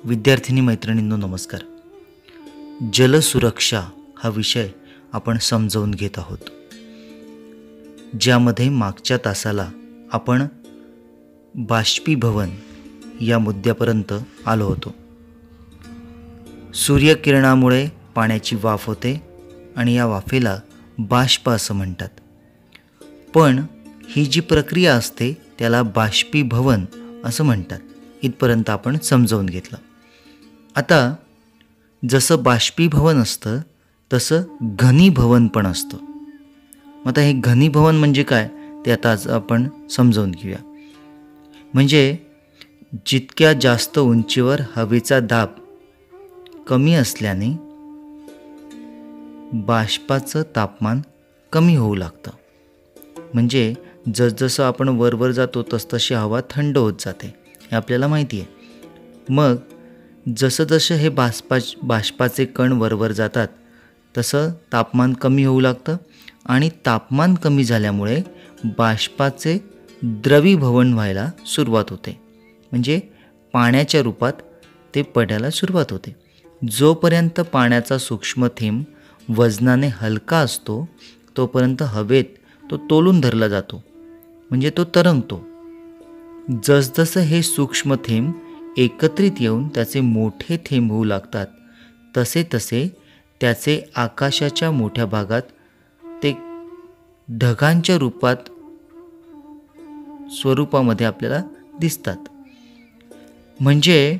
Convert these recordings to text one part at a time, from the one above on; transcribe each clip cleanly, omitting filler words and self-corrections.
विद्यार्थिनी मैत्रिणींनो नमस्कार. जलसुरक्षा हा विषय आपण समजावून घेत आहोत, ज्यामध्ये मागच्या तासाला आपण बाष्पीभवन या मुद्द्यापर्यंत आलो होतो. सूर्यकिरणामुळे पाण्याची वाफ होते आणि या वाफेला बाष्प असं म्हणतात. पण ही जी प्रक्रिया असते त्याला बाष्पीभवन असं म्हणतात. इथपर्यंत आपण समजावून घेतलं. आता जसं बाष्पीभवन असतं तसं घनीभवन पण असतं. मग आता हे घनीभवन म्हणजे काय ते आता आज आपण समजावून घेऊया. म्हणजे जितक्या जास्त उंचीवर हवेचा दाब कमी असल्याने बाष्पाचं तापमान कमी होऊ लागतं. म्हणजे जसजसं आपण वरवर जातो तसतशी हवा थंड होत जाते, हे आपल्याला माहिती आहे. मग जसं जसं हे बाष्पाचे कण वरवर जातात तसं तापमान कमी होऊ लागतं आणि तापमान कमी झाल्यामुळे बाष्पाचे द्रवीभवन व्हायला सुरुवात होते. म्हणजे पाण्याच्या रूपात ते पडायला सुरुवात होते. जोपर्यंत पाण्याचा सूक्ष्म थेंब वजनाने हलका असतो तोपर्यंत हवेत तो तोलून धरला जातो, म्हणजे तो तरंगतो. जसजसं हे सूक्ष्म थेंब एकत्रित येऊन त्याचे मोठे थेंब होऊ लागतात तसे तसे त्याचे आकाशाच्या मोठ्या भागात ते ढगांच्या स्वरूपामध्ये आपल्याला दिसतात. म्हणजे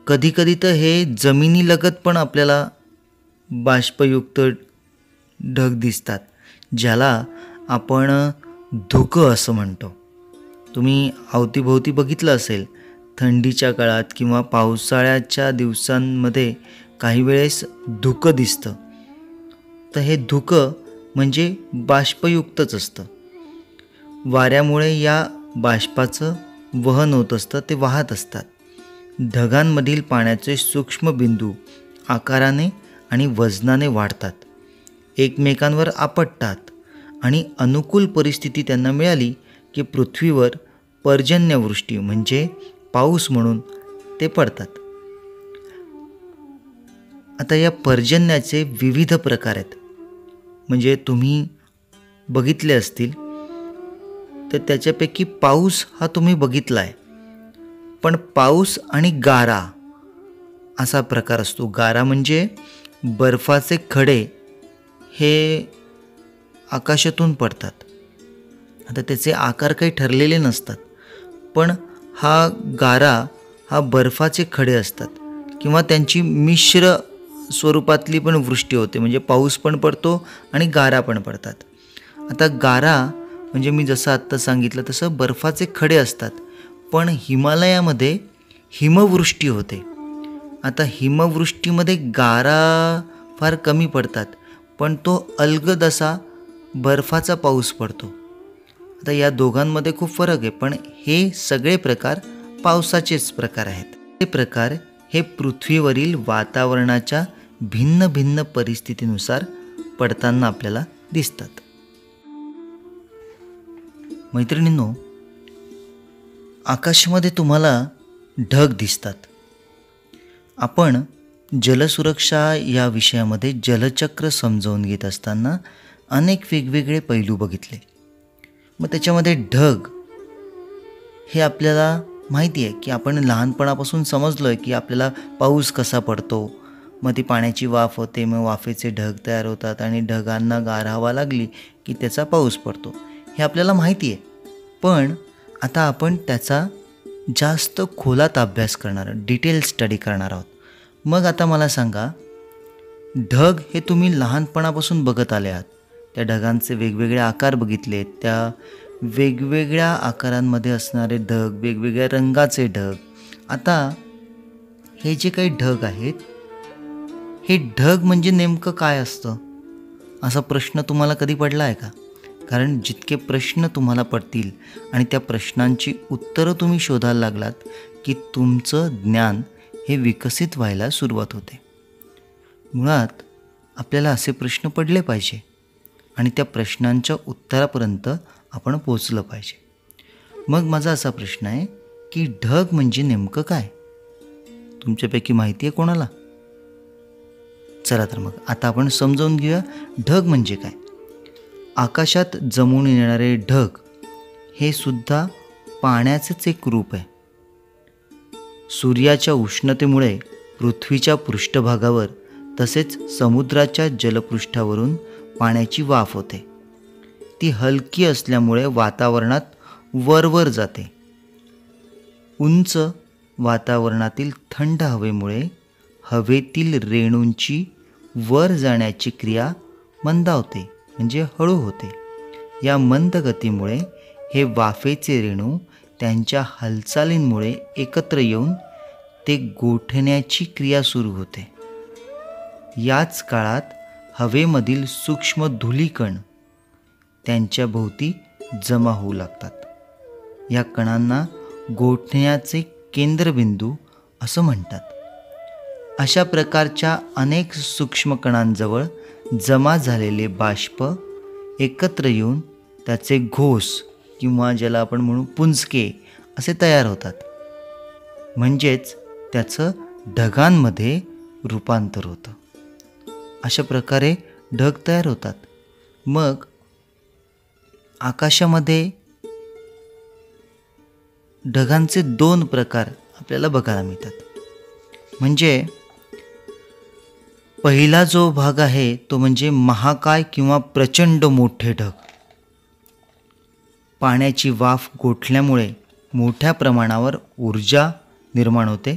कधीकधी तर हे जमिनीलगत पण आपल्याला बाष्पयुक्त ढग दिसतात, ज्याला आपण धुकं असं म्हणतो. तुम्ही अवतीभोवती बघितलं असेल, थंडीच्या काळात किंवा पावसाळ्याच्या दिवसांमध्ये काही वेळेस धुकं दिसतं. तर हे धुकं म्हणजे बाष्पयुक्तच असतं. वाऱ्यामुळे या बाष्पाचं वहन होत असतं, ते वाहत असतात. ढगांमधील पाण्याचे सूक्ष्म बिंदू आकाराने आणि वजनाने वाढतात, एकमेकांवर आपटतात आणि अनुकूल परिस्थिती त्यांना मिळाली की पृथ्वीवर पर्जन्यवृष्टी म्हणजे पाऊस म्हणून ते पडतात. आता या पर्जन्याचे विविध प्रकार आहेत. म्हणजे तुम्ही बघितले असतील तर त्याच्यापैकी पाऊस हा तुम्ही बघितला आहे. पण पाऊस आणि गारा असा प्रकार असतो. गारा म्हणजे बर्फाचे खडे हे आकाशातून पडतात. आता त्याचे आकार काही ठरलेले नसतात, पण हा गारा हा बर्फाचे खडे असतात किंवा त्यांची मिश्र स्वरूपातली पण वृष्टी होते. म्हणजे पाऊस पण पडतो आणि गारा पण पडतात. आता गारा म्हणजे मी जसं आत्ता सांगितलं तसं बर्फाचे खडे असतात, पण हिमालयामध्ये हिमवृष्टी होते. आता हिमवृष्टीमध्ये गारा फार कमी पडतात, पण तो अलगद असा बर्फाचा पाऊस पडतो. आता या दोघांमध्ये खूप फरक आहे, पण हे सगळे प्रकार पावसाचेच प्रकार आहेत. हे प्रकार हे पृथ्वीवरील वातावरणाच्या भिन्न भिन्न परिस्थितीनुसार पडताना आपल्याला दिसतात. मैत्रिणींनो, आकाशामध्ये तुम्हाला ढग दिसतात. आपण जलसुरक्षा या विषयामध्ये जलचक्र समजावून घेत असताना अनेक वेगवेगळे पैलू बघितले. मग त्याच्यामध्ये ढग हे आपल्याला माहिती आहे की आपण लहानपणापासून समजलो आहे की आपल्याला पाऊस कसा पडतो. मग ती पाण्याची वाफ होते, मग वाफेचे ढग तयार होतात आणि ढगांना गार हवा लागली की त्याचा पाऊस पडतो, हे आपल्याला माहिती आहे. पण आता आपण त्याचा जास्त खोलात अभ्यास करणार आहोत, डिटेल स्टडी करणार आहोत. मग आता मला सांगा, ढग हे तुम्ही लहानपणापासून बघत आले आहात. त्या ढगांचे वेगवेगळे आकार बघितले, त्या वेगवेगळ्या आकारांमध्ये असणारे ढग, वेगवेगळ्या रंगाचे ढग. आता हे जे काही ढग आहेत, हे ढग म्हणजे नेमकं काय असतं असा प्रश्न तुम्हाला कधी पडला आहे का? कारण जितके प्रश्न तुम्हाला पडतील आणि त्या प्रश्नांची उत्तरं तुम्ही शोधायला लागलात की तुमचं ज्ञान हे विकसित व्हायला सुरुवात होते. मुळात आपल्याला असे प्रश्न पडले पाहिजे आणि त्या प्रश्नांच्या उत्तरापर्यंत आपण पोचलं पाहिजे. मग माझा असा प्रश्न आहे की ढग म्हणजे नेमकं काय? तुमच्यापैकी माहिती आहे कोणाला? चला तर मग आता आपण समजावून घेऊया ढग म्हणजे काय. आकाशात जमून येणारे ढग हे सुद्धा पाण्याचंच एक रूप आहे. सूर्याच्या उष्णतेमुळे पृथ्वीच्या पृष्ठभागावर तसेच समुद्राच्या जलपृष्ठावरून पाण्याची वाफ होते. ती हलकी असल्यामुळे वातावरणात वरवर जाते. उंच वातावरणातील थंड हवेमुळे हवेतील रेणूंची वर जाण्याची क्रिया मंदावते म्हणजे हळू होते. या मंद गतीमुळे हे वाफेचे रेणू त्यांच्या हालचालींमुळे एकत्र येऊन ते गोठण्याची क्रिया सुरू होते. याच काळात हवेमधील सूक्ष्म धूलिकण त्यांच्या भोवती जमा होऊ लागतात. या कणांना गोठण्याचे केंद्रबिंदू असं म्हणतात. अशा प्रकारच्या अनेक सूक्ष्म कणांजवळ जमा झालेले बाष्प एकत्र येऊन त्याचे घोस किंवा ज्याला आपण म्हणू पुंजके असे तयार होतात. म्हणजेच त्याचं ढगांमध्ये रूपांतर होतं. अशा प्रकारे ढग तयार होतात. मग आकाशामध्ये ढगांचे 2 प्रकार आपल्याला बघायला मिळतात. म्हणजे पहिला जो भाग आहे तो म्हणजे महाकाय किंवा प्रचंड मोठे ढग. पाण्याची वाफ गोठल्यामुळे मोठ्या प्रमाणावर ऊर्जा निर्माण होते.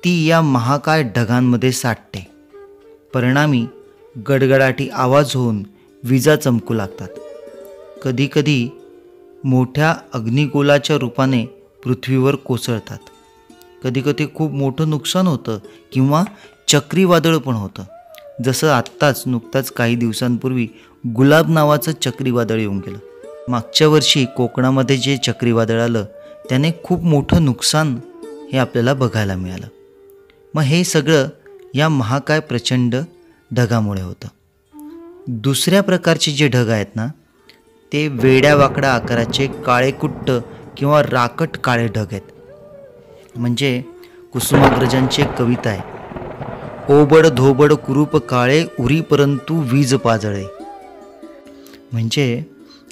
ती या महाकाय ढगांमध्ये साठते. परिणामी गडगडाटी आवाज होऊन विजा चमकू लागतात. कधीकधी मोठ्या अग्निगोलाच्या रूपाने पृथ्वीवर कोसळतात. कधीकधी खूप मोठं नुकसान होतं किंवा चक्रीवादळ पण होतं. जसं नुकताच काही दिवसांपूर्वी गुलाब नावाचं चक्रीवादळ येऊन गेलं. मागच्या वर्षी कोकणामध्ये जे चक्रीवादळ आलं त्याने खूप मोठं नुकसान हे आपल्याला बघायला मिळालं. मग हे सगळं या महाकाय प्रचंड ढगामुळे होतं. दुसऱ्या प्रकारचे जे ढग आहेत ना ते वेड्यावाकड्या आकाराचे काळेकुट्ट किंवा राकट काळे ढग आहेत. म्हणजे कुसुमाग्रजांची एक कविता आहे, ओबड धोबड कुरूप काळे उरी परंतु वीज पाजळे. म्हणजे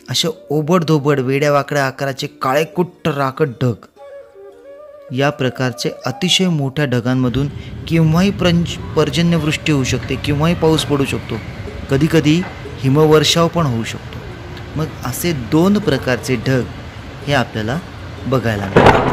असे ओबड धोबड वेड्यावाकड्या आकाराचे काळेकुट्ट राकट ढग. या प्रकारचे अतिशय मोठ्या ढगांमधून केव्हाही पर्जन्यवृष्टी होऊ शकते, केव्हाही पाऊस पडू शकतो, कधीकधी हिमवर्षाव पण होऊ शकतो. मग असे 2 प्रकारचे ढग हे आपल्याला बघायला मिळतात.